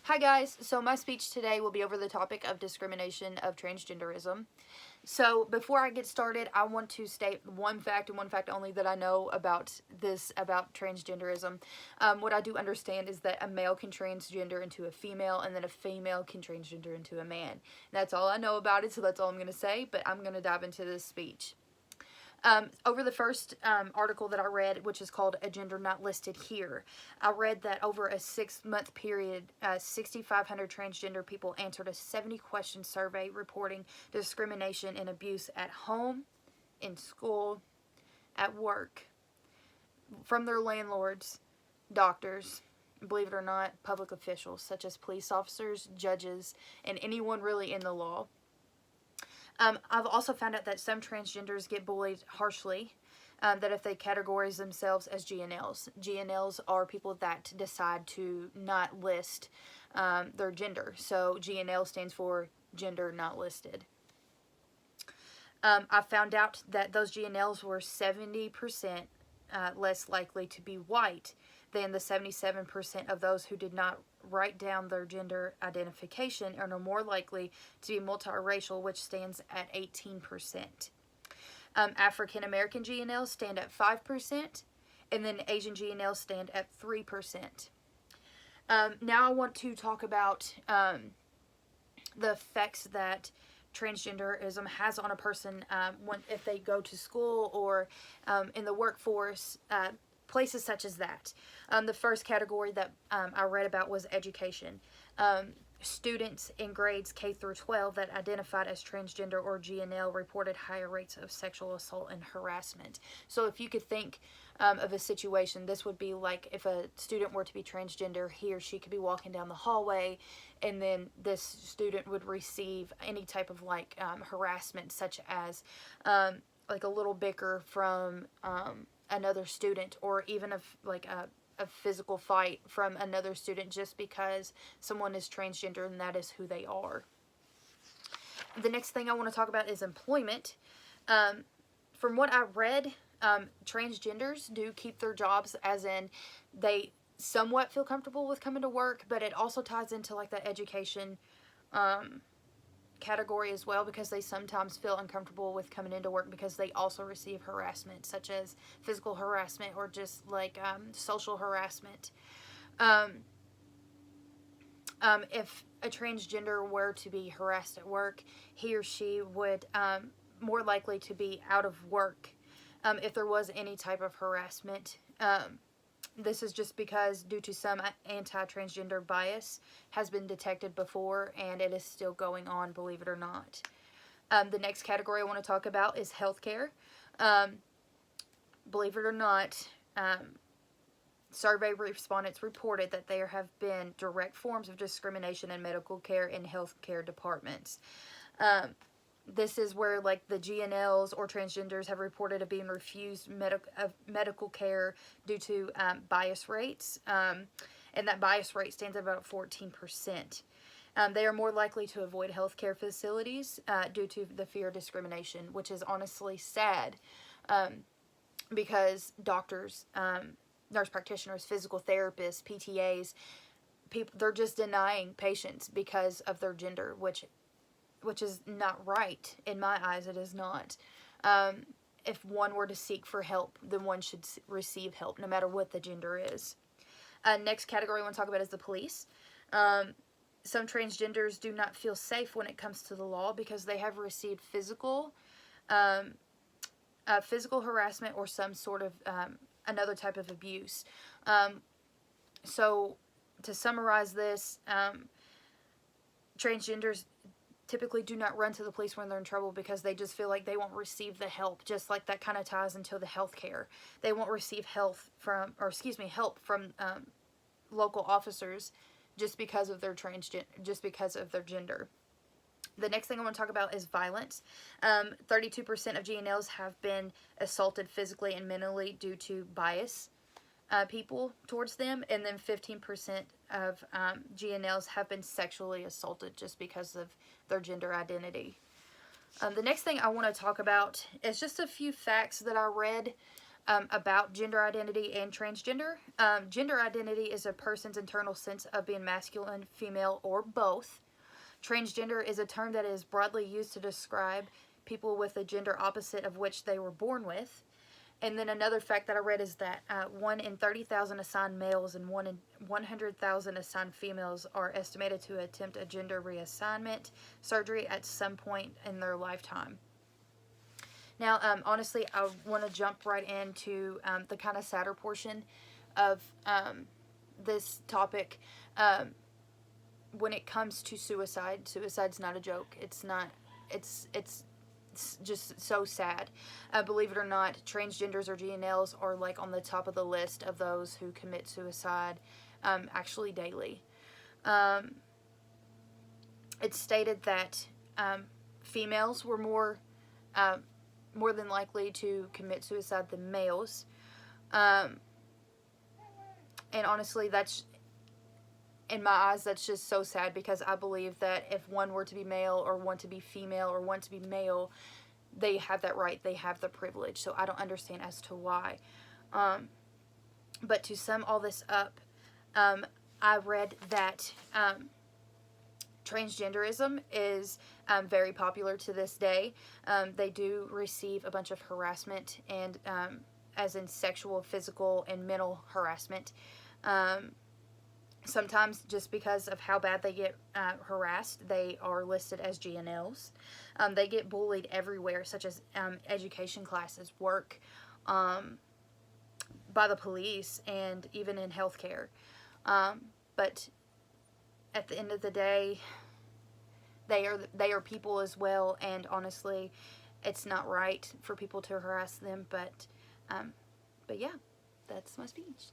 Hi guys, so my speech today will be over the topic of discrimination of transgenderism. So before I get started, I want to state one fact and one fact only that I know about transgenderism. What I do understand is that a male can transgender into a female, and then a female can transgender into a man. That's all I know about it, so that's all I'm going to say, but I'm going to dive into this speech. Over the first article that I read, which is called A Gender Not Listed Here, I read that over a 6-month period, 6,500 transgender people answered a 70-question survey reporting discrimination and abuse at home, in school, at work, from their landlords, doctors, believe it or not, public officials such as police officers, judges, and anyone really in the law. I've also found out that some transgenders get bullied harshly, that if they categorize themselves as GNLs. GNLs are people that decide to not list their gender. So GNL stands for gender not listed. I found out that those GNLs were 70% less likely to be white than the 77% of those who did not write down their gender identification and are more likely to be multiracial, which stands at 18%. African American GNLs stand at 5%, and then Asian GNLs stand at 3%. Now I want to talk about the effects that transgenderism has on a person if they go to school or in the workforce, places such as that. The first category that I read about was education. Students in grades K through 12 that identified as transgender or GNL reported higher rates of sexual assault and harassment. So if you could think of a situation, this would be like if a student were to be transgender, he or she could be walking down the hallway, and then this student would receive any type of harassment, such as like a little bicker from another student, or even a physical fight from another student just because someone is transgender and that is who they are. The next thing I want to talk about is employment. From what I read, transgenders do keep their jobs, as in they somewhat feel comfortable with coming to work, but it also ties into like the education category as well, because they sometimes feel uncomfortable with coming into work because they also receive harassment, such as physical harassment or just like social harassment. If a transgender were to be harassed at work, he or she would more likely to be out of work if there was any type of harassment. This is just because due to some anti-transgender bias has been detected before, and it is still going on, believe it or not. The next category I want to talk about is healthcare. Believe it or not, survey respondents reported that there have been direct forms of discrimination in medical care and healthcare departments. This is where like the GNLs or transgenders have reported of being refused medical care due to bias rates, and that bias rate stands at about 14%. They are more likely to avoid healthcare facilities due to the fear of discrimination, which is honestly sad, because doctors, nurse practitioners, physical therapists, PTAs, they're just denying patients because of their gender, which is not right. In my eyes, it is not. If one were to seek for help, then one should receive help, no matter what the gender is. Next category I want to talk about is the police. Some transgenders do not feel safe when it comes to the law because they have received physical harassment or some sort of another type of abuse. So to summarize this, transgenders typically do not run to the police when they're in trouble because they just feel like they won't receive the help. Just like that kind of ties into the health care. They won't receive help from local officers just because of their gender. The next thing I want to talk about is violence. 32% of GNLs have been assaulted physically and mentally due to bias people towards them, and then 15% of GNLs have been sexually assaulted just because of their gender identity. The next thing I want to talk about is just a few facts that I read about gender identity and transgender. Gender identity is a person's internal sense of being masculine, female, or both. Transgender is a term that is broadly used to describe people with a gender opposite of which they were born with. And then another fact that I read is that 1 in 30,000 assigned males and 1 in 100,000 assigned females are estimated to attempt a gender reassignment surgery at some point in their lifetime. Now, honestly, I want to jump right into the kind of sadder portion of this topic. When it comes to suicide, suicide's not a joke. It's not. It's just so sad. Believe it or not, transgenders or GNLs are like on the top of the list of those who commit suicide, actually daily. It's stated that females were more than likely to commit suicide than males. And honestly, that's, in my eyes, that's just so sad, because I believe that if one were to be male or one to be female or one to be male, they have that right, they have the privilege. So I don't understand as to why. But to sum all this up, I read that transgenderism is very popular to this day. They do receive a bunch of harassment, and as in sexual, physical, and mental harassment. Sometimes just because of how bad they get harassed, they are listed as GNLs. They get bullied everywhere, such as education classes, work, by the police, and even in healthcare. But at the end of the day, they are people as well, and honestly, it's not right for people to harass them. But yeah, that's my speech.